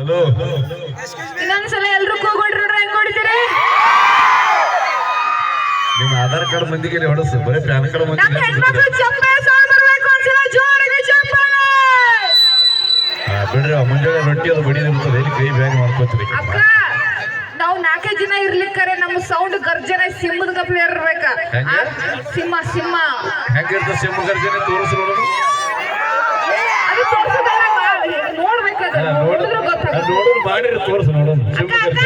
Hello ಇನ್ನೊಂದ್ಸಲ ಎಲ್ರು ಕೂಗೊಂಡ್ರು ಹೆಂಗ್ ಹೊಡಿತೀರಿ? ನಿಮ್ಮ ಆಧಾರ್ ಕಾರ್ಡ್ ಮಂದಿಗೆ ಹೊಡಸು, ಬರೀ ಪ್ಯಾನ್ ಕಾರ್ಡ್ ನಮ್ಮ ಮಂದಿಗೆ ಹೆಣ್ಮಕ್ಳು ಚಪ್ಪಾಳೆ ಸೌಂಡ್ ಬರ್ಬೇಕು ಒಂದ್ಸಲ ಜೋರಿಗೆ ಚಪ್ಪಾಳೆ. ಬಿಡ್ರಿ ಮುಂಜಾನೆ ರೊಟ್ಟಿ ಅದು ಬಡಿದಿರ್ತದೆ, ಎಲ್ಲಿ ಕೈ ಬ್ಯಾಗ್ ಮಾಡ್ಕೋತೀರಿ. ಅಕ್ಕ ನಾವು 4 ಜನ ಇರ್ಲಿಕ್ಕರೆ ನಮ್ಮ ಸೌಂಡ್ ಗರ್ಜನೆ ಸಿಂಹದ ಕಪ್ಲೆ ಇರ್ಬೇಕ. ಸಿಂಹ ಸಿಂಹ ಹೆಂಗಿರ್ತ ಸಿಂಹ ಗರ್ಜನೆ ತೋರಿಸ್ ನೋಡೋದು. ಅದು ತೋರ್ಸೋದಲ್ಲ, ನೋಡ್ಬೇಕದ, ನೋಡಿದ್ರು ಗೊತ್ತಾಗುತ್ತೆ. ನೋಡೋದು ಮಾಡಿರಿ, ತೋರಿಸ್ ನೋಡೋದು. ಅಕ್ಕ ಅಕ್ಕ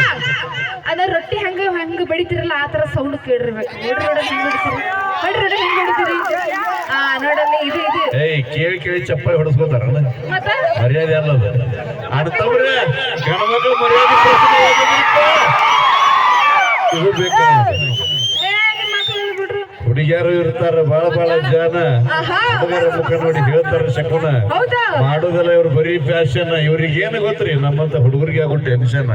ಅದ ರೊಟ್ಟಿ ಹೆಂಗ ಬೆಳಿತಿರಲ್ಲ ಆ ತರ ಸೌಂಡ್ ಕೇಳಿರ್ಬೇಕು. ನೋಡ್ರಿ ಹೆಂಗ್ ಹೊಡಿತೀರಿ, ನೋಡ್ರಿ ಹೆಂಗ್ ಹೊಡಿತೀರಿ. ನೋಡಲ್ಲಿ ಇದು ಇದು ಏಯ್ ಕೇಳಿ ಕೇಳಿ ಚಪ್ಪಾಳೆ ಹೊಡಸ್ಕೋತಾರ ಮತ್ತೆ ಮರ್ಯಾದೆ ಅಲ್ಲದ. ಅಣ್ತವ್ರೆ ಗಣಮಕ್ಳು ಮರ್ಯಾದೆ ಇದು ಬೇಕು. ಹುಡುಗಿಯರು ಇರ್ತಾರ ಬಹಳ ಜನ, ಹುಡುಗರ ಮುಖ ನೋಡಿ ಹೇಳ್ತಾರ ಶಕುನ ಮಾಡೋದಲ್ಲ. ಇವ್ರು ಬರೀ ಫ್ಯಾಷನ್, ಇವ್ರಿಗೆ ಏನು ಗೊತ್ತ್ರಿ? ನಮ್ಮಂತ ಹುಡುಗರಿಗೆ ಆಗೋ ಟೆನ್ಷನ್.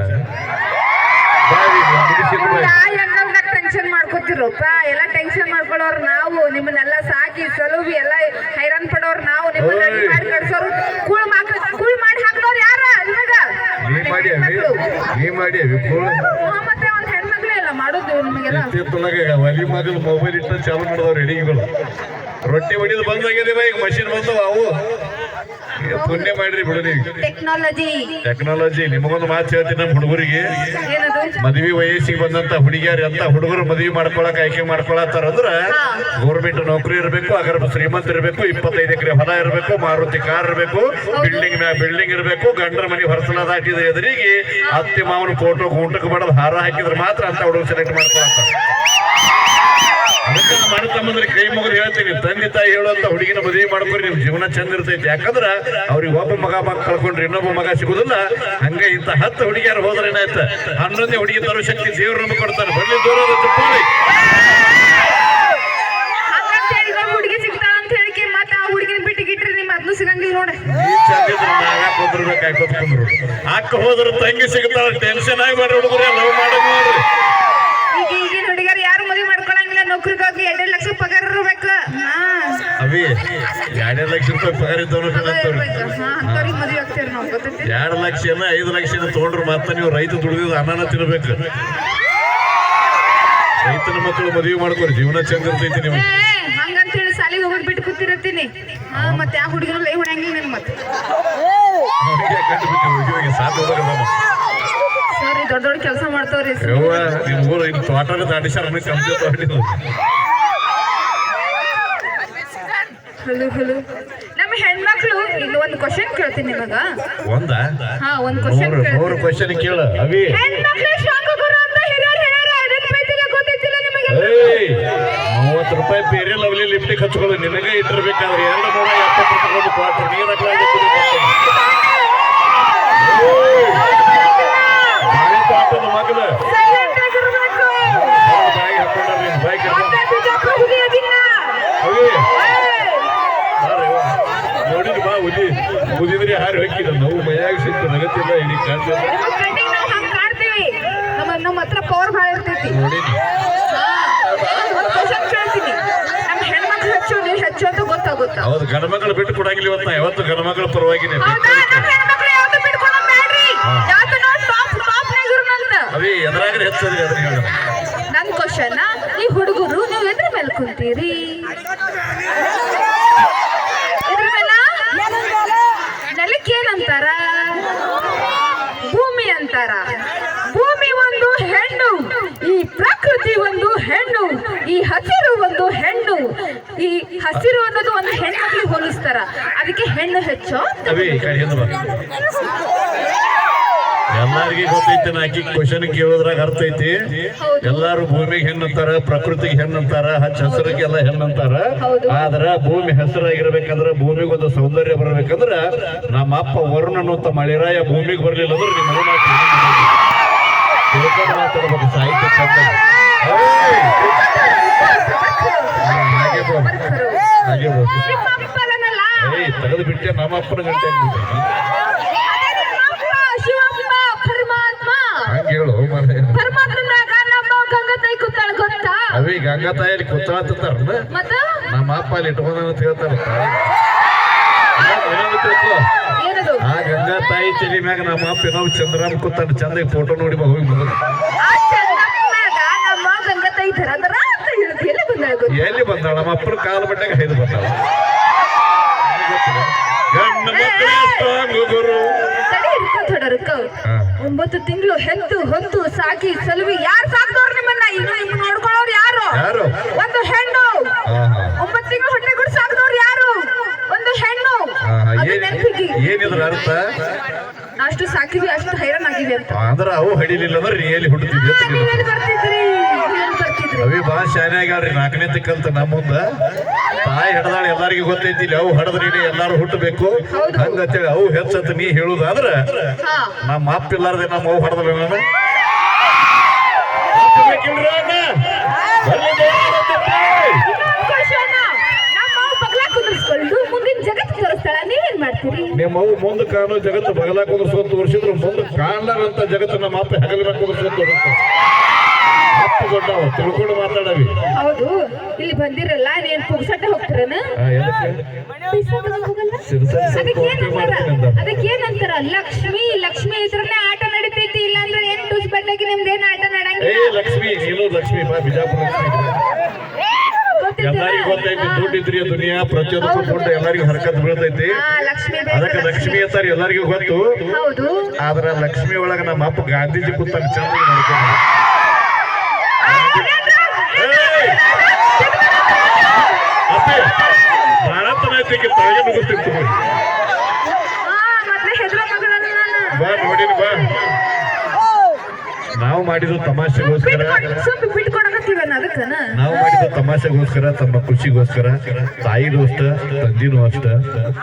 ಟೆನ್ಷನ್ ಮಾಡ್ಕೊತಿರಪ್ಪ, ಎಲ್ಲ ಟೆನ್ಷನ್ ಮಾಡ್ಕೊಳ್ಳೋರು ನಾವು. ನಿಮ್ಮನ್ನೆಲ್ಲ ಸಾಕಿ ಸಲುವಿ ಎಲ್ಲ ಹೈರಾಣ್ ಪಡೋರು ನಾವು. ನಿಮ್ಮನ್ನ ಮಾಡಿ ಕಡ್ಸೋರು, ಕೂಳ್ ಮಾಡಿ ಹಾಕೋರು ಯಾರ ನಿಮಗ? ನೀ ಮಾಡಿ ಮತ್ತೆ ಒಂದ್ ಹೆಣ್ಮಕ್ಳೇ ಇಲ್ಲ ಮಾಡೋದು ನಿಮಗೆಲ್ಲ. ಒಲಿ ಮಗಲ್ ಮೊಬೈಲ್ ಇಟ್ಟ ಚಾಲು ಮಾಡಿದವ್ರು ಅಡಿಗೆಗಳು. ರೊಟ್ಟಿ ಹೊಡಿದು ಬಂದಾಗ್ಯದೇವ, ಈಗ ಮಷಿನ್ ಬಂದವ. ಅವು ಪುಣ್ಯ ಮಾಡ್ರಿ ಬಿಡು ನೀವು. ಟೆಕ್ನಾಲಜಿ ನಿಮಗೊಂದು ಮಾತು ಹೇಳ್ತೀನಿ, ನಮ್ಮ ಹುಡುಗರಿಗೆ ಮದ್ವಿ ವಯಸ್ಸಿಗೆ ಬಂದಂತ ಹುಡುಗಿಯಾರ ಅಂತ ಹುಡುಗರು ಮದ್ವಿ ಮಾಡ್ಕೊಳಕ್ ಆಯ್ಕೆ ಮಾಡ್ಕೊಳತ್ತಾರ ಅಂದ್ರ ಗೌರ್ಮೆಂಟ್ ನೌಕರಿ ಇರಬೇಕು, ಅಗರ್ ಶ್ರೀಮಂತ ಇರಬೇಕು, 25 ಎಕರೆ ಹೊಲ ಇರಬೇಕು, ಮಾರುತಿ ಕಾರ್ ಇರಬೇಕು, ಬಿಲ್ಡಿಂಗ್ ಇರಬೇಕು, ಗಂಡರ ಮನೆ ಹೊರಸಲ ದಾಟಿದ ಎದುರಿಗೆ ಅತ್ತಿ ಮಾವನ ಫೋಟೋ ಊಟಕ್ಕೆ ಮಾಡೋದು ಹಾರ ಹಾಕಿದ್ರೆ ಮಾತ್ರ ಅಂತ ಹುಡುಗರು ಸೆಲೆಕ್ಟ್ ಮಾಡ್ಕೊಳತ್ತಾರ. ಅದಕ್ಕೆ ಮನ ತಮ್ಮಂದ್ರೆ ಕೈ ಮುಗಿದು ಹೇಳ್ತೀನಿ, ತಂದೆ ತಾಯಿ ಹೇಳುವಂತ ಹುಡುಗಿನ ಮದುವೆ ಮಾಡ್ಕೊರಿ, ನಿಮ್ ಜೀವನ ಚಂದ ಇರ್ತೈತಿ. ಯಾಕಂದ್ರ ಅವ್ರಿಗೆ ಒಬ್ಬ ಮಗ ಕಳ್ಕೊಂಡ್ರೆ ಇನ್ನೊಬ್ಬ ಮಗ ಸಿಗುದಿಲ್ಲ. ಹಂಗ ಇಂತ 10 ಹುಡುಗಿಯಾರು ಹೋದ್ರೆ ಏನಾಯ್ತ, 11ನೇ ಹುಡುಗಿ ತರೋ ಶಕ್ತಿ ದೇವ್ರ ನಮ್ಗೆ ಕೊಡ್ತಾನೆ. ಬರ್ಲಿ ದೂರದ ತುಪ್ಪಾಳಿ ಹುಡುಗಿ ಸಿಗ್ತಾಳ ಅಂತ ಹೇಳಿಕೆ ಮತ್ತೆ ಆ ಹುಡುಗಿನ ಬಿಟ್ಟಿಗಿಟ್ರಿ ನಿಮ್ ಅದ್ನು ಸಿಗಂಗಿಲ್ಲ ನೋಡ. ಕುಂದ್ರು ಅಕ್ಕ ಹೋದ್ರ ತಂಗಿ ಸಿಗ್ತಾಳ, ಟೆನ್ಷನ್ ಆಗಿ ಮಾಡ್ರಿ ಹುಡುಗರೇ, ಲವ್ ಮಾಡೋದು ನೋಡ್ರಿ. ಈಗಿನ ಹುಡುಗರು ಯಾರು ಮದುವೆ ಮಾಡ್ಕೊಳಂಗಿಲ್ಲ, ನೌಕರಿಗಾಗಿ 2 ಲಕ್ಷ ಪಗಾರ ಇರ್ಬೇಕು. ಅವಿ 2 ಲಕ್ಷ ರೂಪಾಯಿ ಪಗಾರ ಇದ್ದವ್ರು ಮದುವೆ ಆಗ್ತೇವೆ ನಾವು, ಗೊತ್ತೈತಿ? 2 ಲಕ್ಷ 5 ಲಕ್ಷ ತಗೊಂಡ್ರು ಮಾತ್ರ ನೀವು ರೈತ ದುಡಿದ ಅನ್ನ ತಿನ್ಬೇಕು. ರೈತನ ಮಕ್ಕಳು ಮದುವೆ ಮಾಡ್ಕೋರಿ, ಜೀವನ ಚಂದ ಇರ್ತೈತಿ. ನೀವು ಹಂಗಂತ ಹೇಳಿ ಸಾಲಿಗೆ ಹೋಗಿ ಬಿಟ್ಟು ಕೂತಿರತ್ತೀನಿ. ಮತ್ತೆ ಆ ಹುಡುಗರು ಲೈ ಹೊಡಂಗಿಲ್ಲ ನಿನ್ ಮತ್ತೆ ಸಾಧ್ಯ ಸರಿ, ದೊಡ್ಡ ಕೆಲಸ ಮಾಡ್ತಾವ್ರಿ. ನಿಮ್ ಊರು ಇನ್ ತೋಟನ ದಾಟಿಸಾರ ನಮ್ಮ ಹೆಣ್ಮಕ್ಳು ಇಲ್ಲಿ ಒಂದು ಕ್ವಶನ್ ಕೇಳ್ತೀನಿ ನಿಮಗ. ಒಂದ್ ಕ್ವಶನ್ ಕೇಳ ಅವಿ. ಹೆಣ್ಮಕ್ಳು ಶಾಖಗುರು ಅಂತ ಹಿರಿಯರು ಹೇಳ್ಯಾರ, ಅದನ್ನ ಬೈತಿಲ್ಲ, ಗೊತ್ತೈತಿಲ್ಲ ನಿಮಗೆ? 30 ರೂಪಾಯಿ ಬೇರೆ ಲವ್ಲಿ ಲಿಫ್ಟಿಗೆ ಹಚ್ಕೊಳ್ಳಿ, ನಿನಗೆ ಇಟ್ಟಿರ್ಬೇಕಾದ್ರೆ 270 ರೂಪಾಯಿ ಕ್ವಾರ್ಟರ್ ನೀರ್ ಮಗಲ ನೋಡಿದ್ರಿ ಬಾ ಉದಿದ್ರೆ ಹಾರಿ ಹಾಕಿದ ನಾವು ಮೈಯಾಗ ಸಿಕ್ತು ನಗತ್ತಿಲ್ಲ ಇಡೀ ಕಾಣ್ತಿಲ್ಲ. ನಮ್ಮ ಹತ್ರ ಪವರ್ ಭಾಳ ಇರ್ತೈತಿ. ಹೆಣ್ಮಕ್ಳು ಹೆಚ್ಚು ನೀವು ಹೆಚ್ಚು ಅಂತ ಗೊತ್ತಾಗುತ್ತ. ಹೌದು, ಗಣಮಕ್ಳು ಬಿಟ್ಟು ಕೊಡಂಗಿಲ್ಲ. ಇವತ್ತು ಯಾವತ್ತು ಗಣಮಕ್ಳ ಪರವಾಗಿನೇ ಅವಿ ಎದುರಾಗ್ರೆ ಹೆಚ್ಚದ್ರಿ. ಅದನ್ನ ಹೇಳ ನನ್ ಕ್ವಶನ್, ಈ ಹುಡುಗರು ನೀವು ಎದ್ರ ಮೇಲೆ ಕುಂತೀರಿ? ನೆಲಕ್ಕೆ ಏನಂತಾರ? ಭೂಮಿ ಅಂತಾರ. ಭೂಮಿ ಒಂದು ಹೆಣ್ಣು, ಈ ಪ್ರಕೃತಿ ಒಂದು ಹೆಣ್ಣು, ಈ ಹಸಿರು ಒಂದು ಹೆಣ್ಣು. ಈ ಹಸಿರು ಅನ್ನೋದು ಒಂದು ಹೆಣ್ಮಕ್ಳಿಗೆ ಹೋಲಿಸ್ತಾರ, ಅದಕ್ಕೆ ಹೆಣ್ಣು ಹೆಚ್ಚು. ಎಲ್ಲಾರ್ಗಿ ಗೊತ್ತೈತಿ, ನಾಕಿ ಕ್ವಶನ್ ಕೇಳೋದ್ರಾಗ ಅರ್ಥ ಐತಿ. ಎಲ್ಲಾರು ಭೂಮಿಗೆ ಹೆಣ್ಣಂತಾರ, ಪ್ರಕೃತಿಗೆ ಹೆಣ್ಣಂತಾರ, ಹಸಿರಿಗೆಲ್ಲ ಹೆಣ್ಣಂತಾರ. ಆದ್ರ ಭೂಮಿ ಹಸಿರಾಗಿರ್ಬೇಕಂದ್ರ, ಭೂಮಿಗೆ ಒಂದು ಸೌಂದರ್ಯ ಬರ್ಬೇಕಂದ್ರ ನಮ್ಮ ಅಪ್ಪ ವರುಣ ಅನ್ನುವಂತ ಮಳೆರಾಯ ಭೂಮಿಗೆ ಬರ್ಲಿಲ್ಲ ಅಂದ್ರೆ ನಿಮ್ಮ ಮಾತಾಡ್ಬೇಕು. ಸಾಹಿತ್ಯ ಹಾಗೆ ತೆಗೆದು ಬಿಟ್ಟೆ ನಮ್ಮ ಅಪ್ಪನ ಗಂಟೆ ಹೇಳು. ಅವಿ ಗಂಗಾತಾಯಲ್ಲಿ ಕೂತಾಳ್ತಾರ, ನಮ್ಮ ಅಪ್ಪ ಅಲ್ಲಿ ಇಟ್ಕೊಂಡ ಅಂತ ಹೇಳ್ತಾರ. ಹೌದು ಆ ಗಂಗಾ ತಾಯಿ ತಲೆ ಮ್ಯಾಗ ನಮ್ಮ ಅಪ್ಪ ನಾವು ಚಂದ್ರಾಮ್ ಕೂತಾನ ಚಂದಾಗಿ ಫೋಟೋ ನೋಡಿ ಹೋಗಿ ಮೊದಲು ಆ ಚಂದ್ರಪ್ಪನಾಗ ನಮ್ಮ ಗಂಗಾ ತಾಯಿ ದರ ದರ ಅಂತ ಹೇಳುದು ಎಲ್ಲಿ ಬಂದಾಳ ಗೊತ್ತಾ? ಎಲ್ಲಿ ಬಂದಾಳ ನಮ್ಮ ಅಪ್ಪನ ಕಾಲು ಬಟ್ಟೆಗೆ ಹೈದು ಬಂದಾಳ ಗಂಡ ಮಕ್ಕಳೇ ಸ್ಟ್ರಾಂಗ್ ಗುರು ತಡಿ ಇರ್ಕೊ ಥೋಡರ್ಕೊ. ಹಾ. 9 ತಿಂಗಳು ಹೆತ್ತು ಹೊತ್ತು ಸಾಕಿ ಸಲುವಿ ಯಾರು ಸಾಕ್ದವ್ರು ನಿಮ್ಮನ್ನ? ಈಗ ನಿಮ್ಮನ್ನ ನೋಡ್ಕೊಳ್ಳೋರು ಯಾರು? ಯಾರು? ಒಂದು ಹೆಣ್ಣು. ಹಾ, ಹಾ. 9 ತಿಂಗಳು ಹೊಟ್ಟೆ ಕೂಡ ಸಾಕ್ದವ್ರು ಯಾರು? ಒಂದು ಹೆಣ್ಣು. ಹಾ, ಹಾ. ಅದು ನೆನ್ಪಿಗಿ. ಏನಿದ್ರ ಅರ್ಥ? ಅಷ್ಟು ಸಾಕಿದ್ವಿ ಅಷ್ಟು ಹೈರಾಣ ಆಗಿವೆ ಅಂತ. ಅಂದ್ರ ಅವು ಹಡಿಲಿಲ್ಲ ಅಂದ್ರೆ ನೀ ಎಲ್ಲಿ ಹುಟ್ಟುತ್ತಿದ್ದೆ ಅಂತ ನಿನಗೆ. ನೀವೆಲ್ಲಿ ಬರ್ತಿದ್ರಿ? ನೀವೆಲ್ಲಿ ಬರ್ತಿದ್ರಿ? ಅವಿ ಬಾ ಶಾನೆ ಆಗ್ಯಾಳ್ರಿ 4ನೇ ತಿಕ್ಕಂತ ನಮ್ಮ ಮುಂದ ತಾಯಿ ಹಡದಾಳ ಎಲ್ಲಾರಿಗೂ ಗೊತ್ತೈತಿ ಇಲ್ಲಿ ಅವು ಹಡದ್ರಿ ಎಲ್ಲಾರು ಹುಟ್ಟಬೇಕು ಹೌದು. ಹಂಗಂತೇಳಿ ಅವು ಹೆಚ್ಚಂತ ನೀ ಹೇಳುದಾದ್ರ ಹಾ. ನಮ್ಮ ಅಪ್ಪ ಇಲ್ಲಾರ್ದೆ ನಮ್ಮ ಅವು ಹಡದಲ್ಲ ನಾನು ಇನ್ನೊಂದ್ question. ನಮ್ಮ ಅವ್ವ ಬಗ್ಲ ಕುಂದ್ರಿಸ್ಕೊಂಡು ಮುಂದಿನ ಜಗತ್ತು ತೋರಿಸ್ತಾಳ, ನೀವೇನ್ ಮಾಡ್ತೀರಿ? ನಿಮ್ಮ ಅವು ಮುಂದೆ ಕಾಣೋ ಜಗತ್ತು ಬಗಲ ಕುಂದ್ರಸ್ಕೊಂತ ತೋರಿಸಿದ್ರು ಮುಂದೆ ಕಾಣ್ಲಾರಂತ ಜಗತ್ತು ನಮ್ಮ ಅಪ್ಪ ಹೆಗಲ ಕುಂದ್ರಸ್ಕೊಂತ ತೋರಿಸ್ತಾವ ಅಪ್ಪ ದೊಡ್ಡವ ತಿಳ್ಕೊಂಡು ಮಾತಾಡವಿ. ಹೌದು, ಇಲ್ಲಿ ಬಂದಿರಲ್ಲ ನೀನ್ ಪುಗ್ಸಟ್ಟೆ ಹೋಗ್ತಾರನ? ಅದಕ್ಕೇನಂತಾರ? ಲಕ್ಷ್ಮಿ ಲಕ್ಷ್ಮಿ ಇದ್ರನ್ನೇ ಆಟ ನಡೀತೈತಿ, ಇಲ್ಲ ಅಂದ್ರೆ ಏನ್ ಟೂಸ್ ಬಂದಾಗಿ ನಿಮ್ದೇನ್ ಆಟ ಏ ನಡಂಗಿಲ್ಲ. ಲಕ್ಷ್ಮಿ ನೀನು ಲಕ್ಷ್ಮಿ ಬಾ ಬಿಜಾಪುರ ಲಕ್ಷ್ಮಿ ಎಲ್ಲರಿಗೂ ಗೊತ್ತೈತಿ ದುಡ್ಡಿದ್ರಿ ದುನಿಯಾ ಪ್ರತಿಯೊಂದು ದುಡ್ಡು ಎಲ್ಲರಿಗೂ ಹರಕತ್ ಬೀಳ್ತೈತಿ ಲಕ್ಷ್ಮಿ ಅದಕ್ಕೆ ಲಕ್ಷ್ಮಿ ಅಂತಾರ ಎಲ್ಲರಿಗೂ ಗೊತ್ತು. ಹೌದು. ಆದ್ರ ಲಕ್ಷ್ಮಿ ಒಳಗ ನಮ್ಮ ಅಪ್ಪ ಗಾಂಧೀಜಿ ಕೂತಾನ ಚಂದ ನೋಡ್ಕೊಂಡು ಅಪ್ಪಿ ಭಾರತ ನೈತಿಕ ತಳಗೆ ಮುಗಿಸ್ತಿತ್ತು ಮತ್ತೆ ಹೆದ್ರ ಮಗಳನ್ನ ನಾನು ಬಾ ನೋಡಿನ ಬಾ ನಾವು ಮಾಡಿದ್ದು ತಮಾಷೆಗೋಸ್ಕರ ಸ್ವಲ್ಪ ಬಿಟ್ಕೊಡಕತ್ತೀವನ್ನ ಅದಕ್ಕನ ನಾವು ಮಾಡಿದ್ದು ತಮಾಷೆಗೋಸ್ಕರ ತಮ್ಮ ಖುಷಿಗೋಸ್ಕರ ತಾಯಿನೂ ಅಷ್ಟ ತಂದಿನೂ ಅಷ್ಟ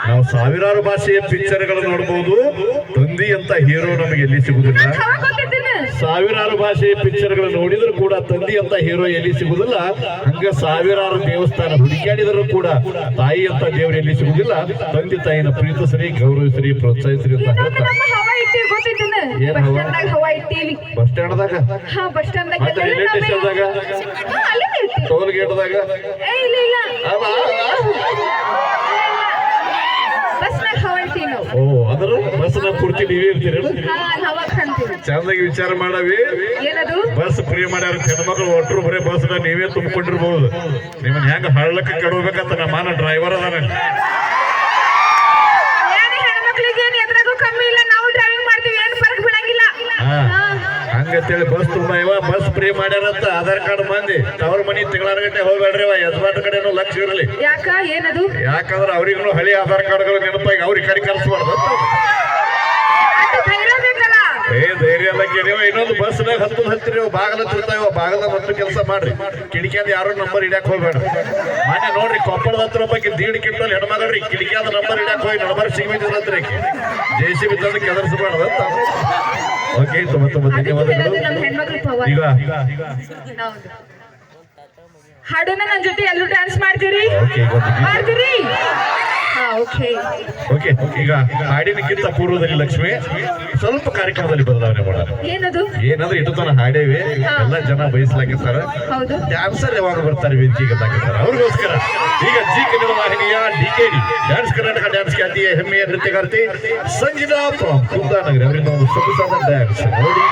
ನಾವು ಸಾವಿರಾರು ಭಾಷೆಯ ಪಿಕ್ಚರ್ಗಳು ನೋಡಬಹುದು. ತಂದಿ ಅಂತ ಹೀರೋ ನಮಗೆ ಎಲ್ಲಿ ಸಿಗುದಿಲ್ಲ. ಸಾವಿರಾರು ಭಾಷೆಯ ಪಿಕ್ಚರ್ಗಳು ನೋಡಿದ್ರು ಕೂಡ ತಂದಿ ಅಂತ ಹೀರೋ ಎಲ್ಲಿ ಸಿಗುದಿಲ್ಲ. ಹಂಗ ಸಾವಿರಾರು ದೇವಸ್ಥಾನ ಹುಡುಕಾಡಿದ್ರು ಕೂಡ ತಾಯಿ ಅಂತ ದೇವರು ಎಲ್ಲಿ ಸಿಗುದಿಲ್ಲ. ತಂದೆ ತಾಯಿನ ಪ್ರೀತಿಸ್ರಿ, ಗೌರವಿಸ್ರಿ, ಪ್ರೋತ್ಸಾಹಿಸ್ರಿ ಅಂತ ಹೇಳ್ತಾರೆ. ಏನ್ ಹವಾ ಇಟ್ಟಿವಿ? ಬಸ್ ಸ್ಟ್ಯಾಂಡ್ದಾಗ, ಹಾ ಬಸ್ ಸ್ಟ್ಯಾಂಡ್ ಮತ್ತೆ ರೈಲ್ವೆ ಸ್ಟೇಷನ್ದಾಗ, ಟೋಲ್ ಗೇಟ್ದಾಗ, ಇಲ್ಲ ಇಲ್ಲ ಬಸ್ನಾಗ ಹವಾ ಇಟ್ಟಿವಿ ನಾವು. ಓ ಅದ್ರ ಬಸ್ನ ಪೂರ್ತಿ ನೀವೇ ಇರ್ತೀರ. ಹವಾ ಕಾಣ್ತೀವಿ. ಚಂದಾಗಿ ವಿಚಾರ ಮಾಡವಿ. ಏನದು? ಬಸ್ ಫ್ರೀ ಮಾಡ್ಯಾರ ಹೆಣ್ಮಕ್ಳು ಒಟ್ಟರು ಬರೀ ಬಸ್ನ ನೀವೇ ತುಂಬಿಕೊಂಡಿರ್ಬಹುದು. ನಿಮ್ಮನ್ನ ಹೆಂಗ ಹಳ್ಳಕ್ಕೆ ಕಡಬೇಕಂತ ನಮ್ಮ ಡ್ರೈವರ್ ಅದಾನ. ಹೆಣ್ಮಕ್ಳಿಗೇನು ಎದ್ರಾಗೂ ಕಮ್ಮಿ ಇಲ್ಲ, ನಾವು ಡ್ರೈವಿಂಗ್ ಮಾಡ್ತೀವಿ, ಏನು ಫರಕ್ ಬೀಳಂಗಿಲ್ಲ. ಹಂಗಂತೇಳಿ ಬಸ್ ತುಂಬಾ ಇವ ಬಸ್ ಫ್ರೀ ಮಾಡ್ಯಾರಂತ ಆಧಾರ್ ಕಾರ್ಡ್ ಮಂದಿ ಅವ್ರ ಮನಿ ತಿಂಗಳಾರ ಗಂಟೆ ಹೋಗ್ಬೇಡ್ರಿ ಯಜಮಾನ್ ಕಡೆನೂ ಲಕ್ಷ ಇರಲಿ. ಯಾಕ? ಏನದು? ಯಾಕಂದ್ರೆ ಅವ್ರಿಗೂ ಹಳಿ ಆಧಾರ್ ಕಾರ್ಡ್ಗಳು ನೆನಪಾಗಿ ಅವ್ರಿಗೆ ಕಡೆ ಕಲ್ಸ್ಬಾರ್ದು. ಧೈರ್ಯ ಎಲ್ಲ ನೀವು ಇನ್ನೊಂದು ಬಸ್ನಾಗ ಹತ್ತಿರಿ ಬಾಗಲ ತಿರ್ತಾವ ಬಾಗಲ ಹತ್ತು ಕೆಲಸ ಮಾಡ್ರಿ. ಕಿಡಿಕಿಯಾದ ಯಾರು ನಂಬರ್ ಹಿಡಿಯಕ್ ಹೋಗ್ಬೇಡ್ರಿ. ಮೊನ್ನೆ ನೋಡ್ರಿ ಕೊಪ್ಪಳದ ಹತ್ರ ಬಗ್ಗೆ ದೀಡ್ ಕಿಟ್ಟಲ್ಲಿ ಹೆಣ್ಮಗಳ್ರಿ ಕಿಡಿಕಿಯಾದ ನಂಬರ್ ಹಿಡಿಯಕ್ ಹೋಗಿ ನಂಬರ್ ಸಿಗ್ಬಿಟ್ಟಿದ್ರಿ JCB ತಂದು ಕೆದರ್ಸಬಾರ್ದು ಅಂತ. ಓಕೆ, ತುಂಬ ತುಂಬ ಧನ್ಯವಾದಗಳು. ಈಗ ಹಾಡೋಣ ನನ್ನ ಜೊತೆ ಎಲ್ಲರೂ ಡ್ಯಾನ್ಸ್ ಮಾಡ್ತೀರಿ? ಮಾಡ್ತೀರಿ? ಓಕೆ, ಈಗ ಹಾಡಿನಕ್ಕಿಂತ ಪೂರ್ವದಲ್ಲಿ ಲಕ್ಷ್ಮಿ ಸ್ವಲ್ಪ ಕಾರ್ಯಕ್ರಮದಲ್ಲಿ ಬದಲಾವಣೆ ಮಾಡೋಣ. ಏನದು? ಏನಂದ್ರೆ ಇಟ್ಟು ತನ ಹಾಡೇವಿ ಎಲ್ಲ ಜನ ಬಯಸ್ಲಾಕಿರ್ತಾರ. ಹೌದು. ಡ್ಯಾನ್ಸರ್ ಯಾವಾಗ ಬರ್ತಾರೆ ವೇದಿಕೆಗೆ ಹಾಕಿರ್ತಾರೆ ಅವ್ರಿಗೋಸ್ಕರ ಈಗ ಜಿ ಕನ್ನಡ ವಾಹಿನಿಯ DKD ಡ್ಯಾನ್ಸ್ ಕರ್ನಾಟಕ ಡ್ಯಾನ್ಸ್ ಖ್ಯಾತಿಯ ಹೆಮ್ಮೆಯ ನೃತ್ಯಗಾರ್ತಿ ಸಂಗೀತಾ ಫ್ರಮ್ ಕುಂದಾನಗರಿ ಅವರಿಂದ ಒಂದು ಸೊಗಸಾದ ಡ್ಯಾನ್ಸ್ ನೋಡಿ.